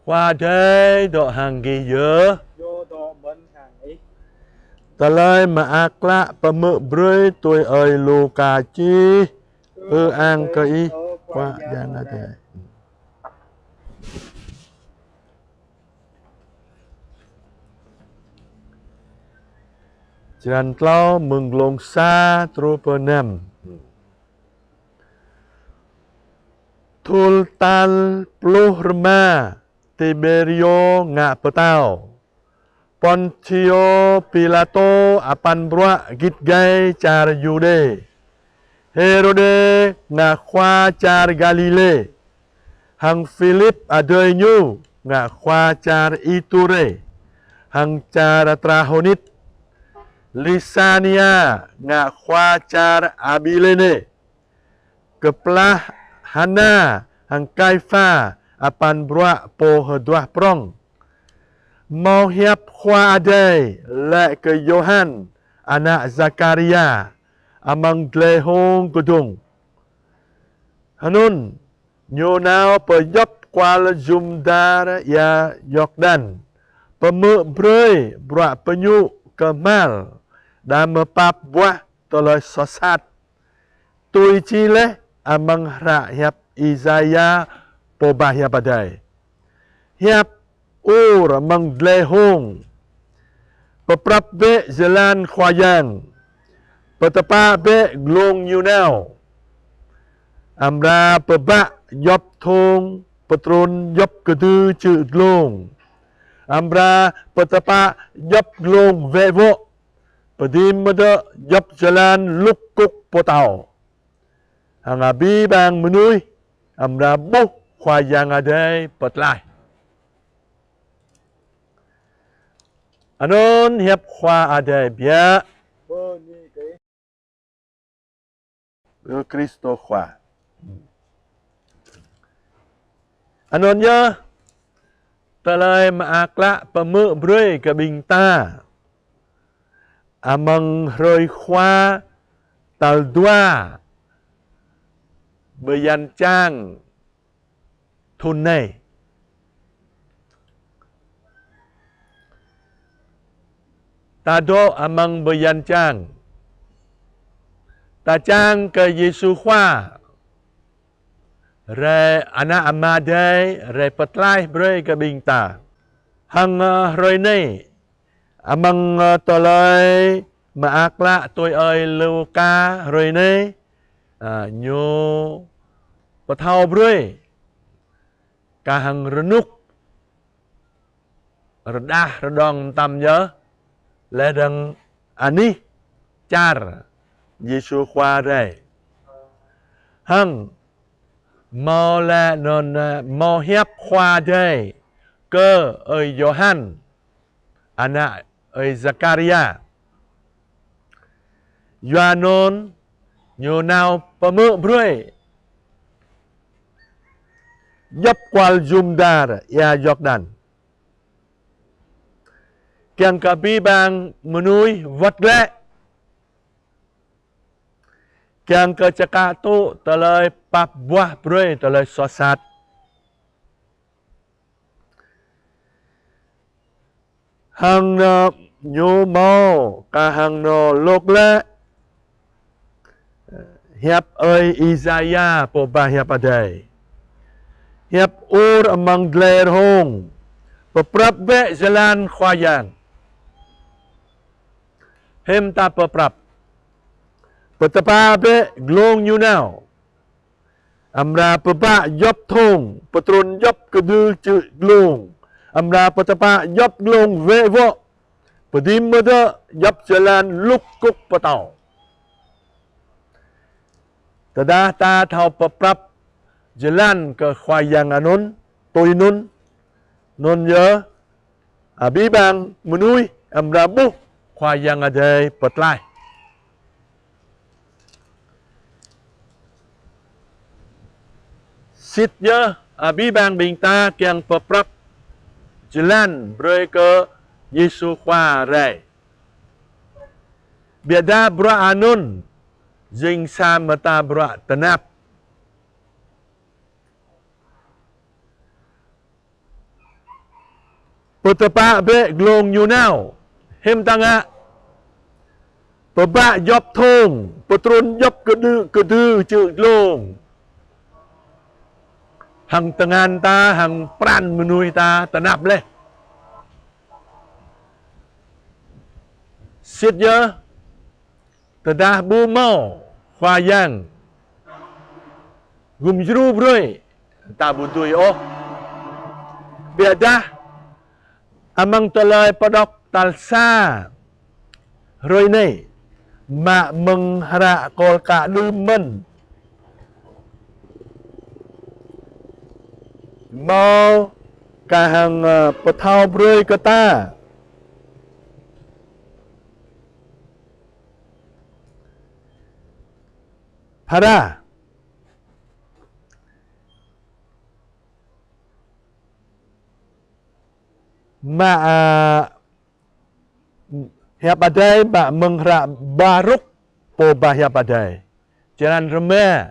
Qua đây độ hàng ghi dơ. Vô độ bên hàng ý. Ta lời mà ác lạ bà mự brơi tôi ơi lù cà chi. An cây qua giang ở đây. Jangan telau menglongsa tropenem. Tultal pluh rema Tiberio ngak petau. Pontio Pilato apan bruak git gai car Yude. Herode ngak khoa car Galile. Hang Philip adoi nyu ngak khoa car Iture. Hang car Trahonit. Lisania ngak khoa car Abilene. Keplah Hana hang Kaifa apan bruak po heduah prong. Mau hiap khoa adai le ke Yohan anak Zakaria amang glehong gedung. Hanun nyonau peyop kuala jumdar ya Yordan. Pemuk broi bruak penyu kemal dan mepap buah toloi sosat. Tui cile amang rak hiap Izaya pobah hiap adai. Hiap amang glehong. Peprap be jalan khoyang. Petepa be glong yunau. Amra pebak yop thong. Petrun yop kedu cu glong. Amra petepa yop glong vevo. Pedim meda yop jalan lukuk potau. Hangabi bang menui. Amra buh khoyang adai petlai. Anon hiap khoa adai bia. Bơ ni cái. Kristo khoa. Anon ya. Talai maakla pemuk broi ke bingta. Amang roi khoa tal dua. Beyan chang. Tunai. Tado amang beyan chang. Ta chang ke Yesu khoa. Re anak amadai re petlai broi ke bingta. Hang roi ni amang toloi maakla tôi ơi lưu ca roi ni nyo petau broi kahang renuk redah redong tam nhớ lẽ rằng ani char Yesu khoa re hang mau là non mau hiap khoa đây cơ ơi Johan anak ơi Zakaria Yohanon nyonau pemuk broi yop kual jumdar ya Yordan kiang kapi bang menui vật lệ kiang ke cakatu telai pap buah broi telai sosat hang nyo mau ka hang no lok le hiap ơi Isaiah po ba hiap adai hiap amang gler hong peprap be jalan khoyang hem ta peprap petapa be glong yunau amra pepa yop thong petrun yop kedu cu glong amra petapa yop glong vevo pedim meda yop jalan lukuk petau tadah ta thau peprap jalan ke khoyang anon tôi nun nhớ abi bang menui amra bu khoyang adai petlai sit nhớ abi bang bingta kiang peprap jalan broi ke Yesu khoa re biada bra anun jing sa mata bra tenap Petepak be glong you now. Hem tanga. Pebak job thong. Petrun job kedu cik glong. Hang tengan ta, hang pran menui ta, tenap leh. Sit je. Tedah bu mau. Khoa yang. Gum juru broi. Ta butui oh. Biar dah. Amang telai padok talsa. Roi ni. Mak mengharak kol kak lumen. Mau kahang petau broi kata. Pada. Mak hiap adai mak mengharak baruk po bah hiap adai. Jangan remeh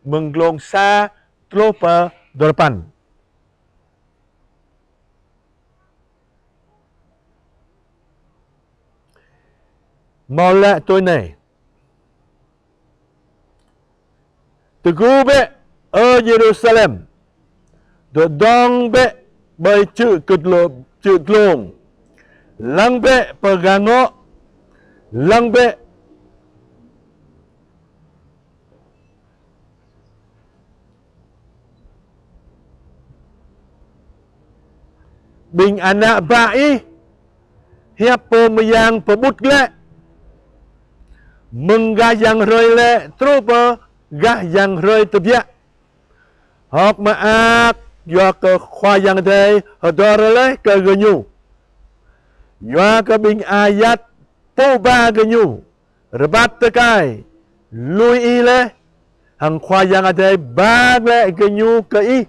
mengglong sa tropa depan. Molek tu ni. Tegu be Jerusalem. Dodong be bai cik glong. Lang be pegangok. Lang be bing anak bai. Hiap pemayang pebut le. Menggayang roi le. Trupa gah yang roi tebiak. Hok maak. Yo ke khoa yang day. Hodor le ke genyu. Yo ke bing ayat. Po ba genyu. Rebat tekai. Lui i le. Hang khoa yang aday. Bag le genyu ke i.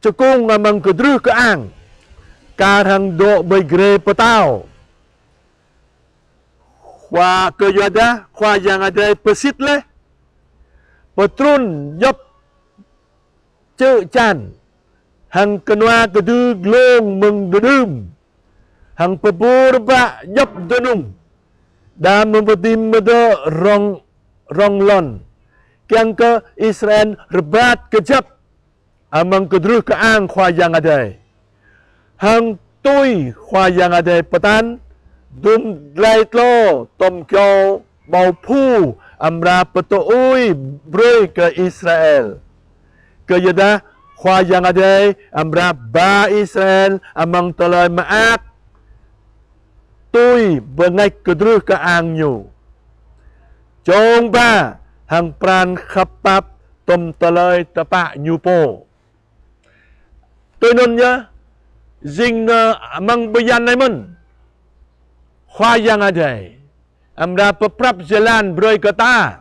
Cekung amang kedru ke ang. Karang do begre petau. Khoa ke yada. Khoa yang aday pesit le. Petrun job cik chan. Hang kenua kedu glong mengdedum. Hang pebur bak job denum. Dan mempetim meda rong lon. Kiang ke Israel rebat kejap. Amang kedru ke ang khoa yang ada. Hang tui khoa yang ada petan. Dum lait lo tom kyo mau pu. Amra petuui broi ke Israel. Ke yada khoa yang ada amra ba Israel amang telai maak. Tui bengai kedru ke angyu. Jong ba hang pran khapap tom telai tepak nyupo. Tôi nun ya zing amang bayan nai men. Khoa yang ada. Amra peprap jalan broi kata.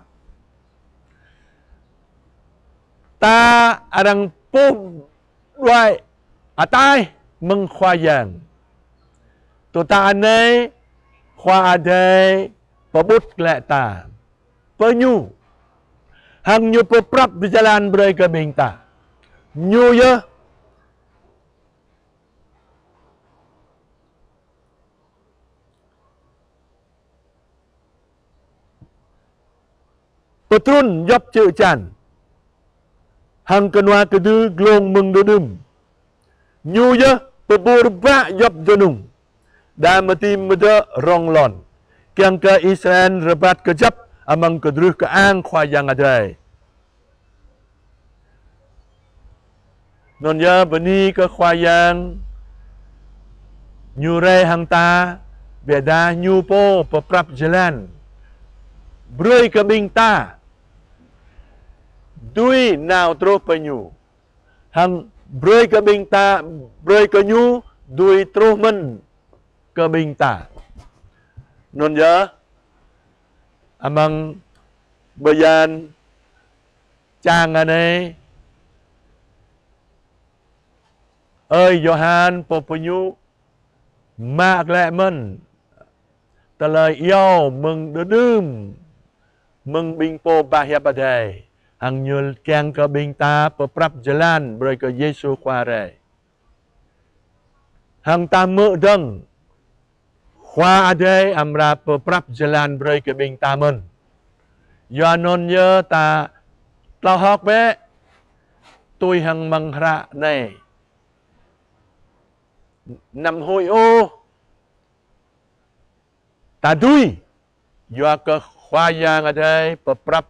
Ta arang pum roi atai mengkhoyang. Tu ta anai khwa adai pebut lek ta. Penyu. Hang nyu peprap berjalan broi ke bingta. Nyu ya. Petrun job cik chan. Hang kenua kedu glong mengdedum. Nyu je pebur bak job jenung. Dan mati meda rong lon. Kiang ke Israel rebat kejap amang kedruh ke ang khoa yang adai. Non ya beni ke khoa yang nyurai hang ta beda nyu po peprap jalan. Broi ke bingta. Dui nào terus penyu. Hang broi ke bingta, broi ke nyu, dui terus men ke bingta. Non ya amang bayan chang anei. Ơi Johan po penyu mak lek men. Talai yo meng dedum. Meng bing po bahya badai. Hang nyul kiang ke bingta peprap jalan beroi ke Yesus kuare. Hang tamu deng khóa adai amra peprap jalan beroi ke bingta men. Yanon ye ta tao hok be tôi hằng măng ra này nằm hội ô ta đuôi do ke khoa yang ada peprap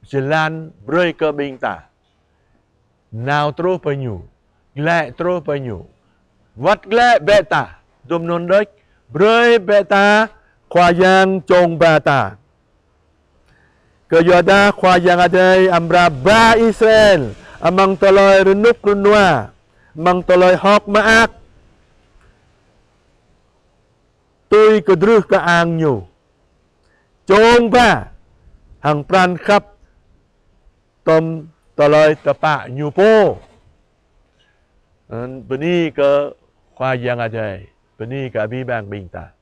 jalan beroi ke bingta nào terus penyu lek terus penyu wat lek beta dum non dek beroi beta khoa yang chong beta ke yoda khoa yang ada amra ba Israel amang toloi renuk renua mang toloi hok maak tôi ke drus ke ang nyu chong ba hang pran khap tom toloi tapa nyu po beni ke khoa yang ada beni ke abi bang bingta